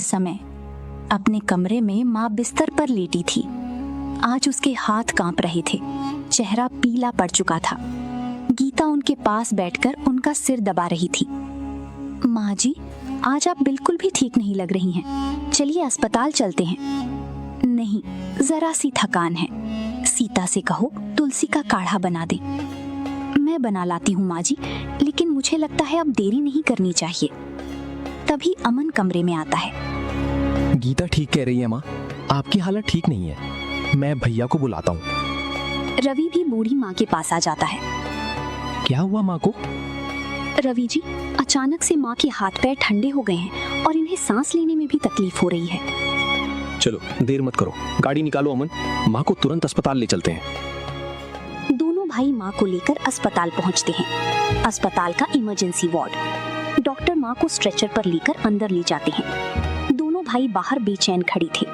समय अपने कमरे में माँ बिस्तर पर लेटी थी। आज उसके हाथ कांप रहे थे, चेहरा पीला पड़ चुका था। गीता उनके पास बैठकर उनका सिर दबा रही थी। माँ जी, आज आप बिल्कुल भी ठीक नहीं लग रही हैं। चलिए अस्पताल चलते हैं। नहीं, जरा सी थकान है। सीता से कहो तुलसी का काढ़ा बना दे। मैं बना लाती हूँ माँ जी, लेकिन मुझे लगता है अब देरी नहीं करनी चाहिए। तभी अमन कमरे में आता है। गीता ठीक कह रही है माँ, आपकी हालत ठीक नहीं है। मैं भैया को बुलाता हूँ। रवि भी बूढ़ी माँ के पास आ जाता है। क्या हुआ माँ को? रवि जी, अचानक से माँ के हाथ पैर ठंडे हो गए हैं और इन्हें सांस लेने में भी तकलीफ हो रही है। चलो देर मत करो, गाड़ी निकालो अमन, माँ को तुरंत अस्पताल ले चलते हैं। दोनों भाई माँ को लेकर अस्पताल पहुँचते हैं। अस्पताल का इमरजेंसी वार्ड। डॉक्टर माँ को स्ट्रेचर पर लेकर अंदर ले जाते हैं। दोनों भाई बाहर बेचैन खड़ी थे।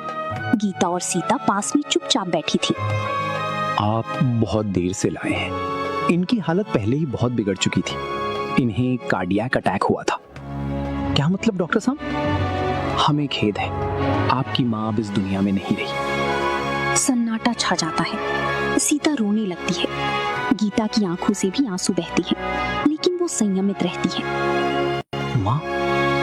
गीता और सीता पास में चुपचाप बैठी थी। आप बहुत देर से लाए हैं, इनकी हालत पहले ही बहुत बिगड़ चुकी थी। इन्हें कार्डियक अटैक हुआ था। क्या मतलब डॉक्टर साहब? हमें खेद है, आपकी माँ अब इस दुनिया में नहीं रही। सन्नाटा छा जाता है। सीता रोने लगती है। गीता की आंखों से भी आंसू बहते हैं, लेकिन वो संयमित रहती है। माँ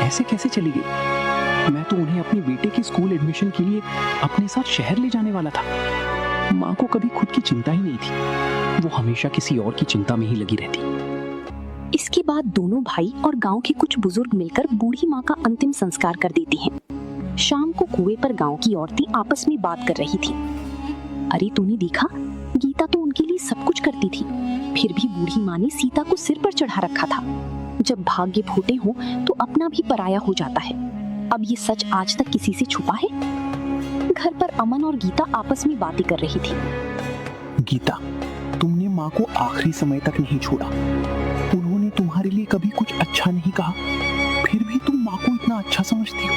ऐसे कैसे चली गई? मैं तो उन्हें अपने बेटे की स्कूल एडमिशन के लिए अपने साथ शहर ले जाने वाला था। माँ को कभी खुद की चिंता ही नहीं थी, वो हमेशा किसी और की चिंता में ही लगी रहती। इसके बाद दोनों भाई और गांव के कुछ बुजुर्ग मिलकर बूढ़ी माँ का अंतिम संस्कार कर देती हैं। शाम को कुएं पर गांव की औरतें आपस में बात कर रही थी। अरे तूने देखा, गीता तो उनके लिए सब कुछ करती थी, फिर भी बूढ़ी माँ ने सीता को सिर पर चढ़ा रखा था। जब भाग्य फूटे हो तो अपना भी पराया हो जाता है। अब ये सच आज तक किसी से छुपा है? घर पर अमन और गीता आपस में बातें कर रही थी। गीता, तुमने माँ को आखिरी समय तक नहीं छोड़ा। उन्होंने तुम्हारे लिए कभी कुछ अच्छा नहीं कहा, फिर भी तुम माँ को इतना अच्छा समझती हो।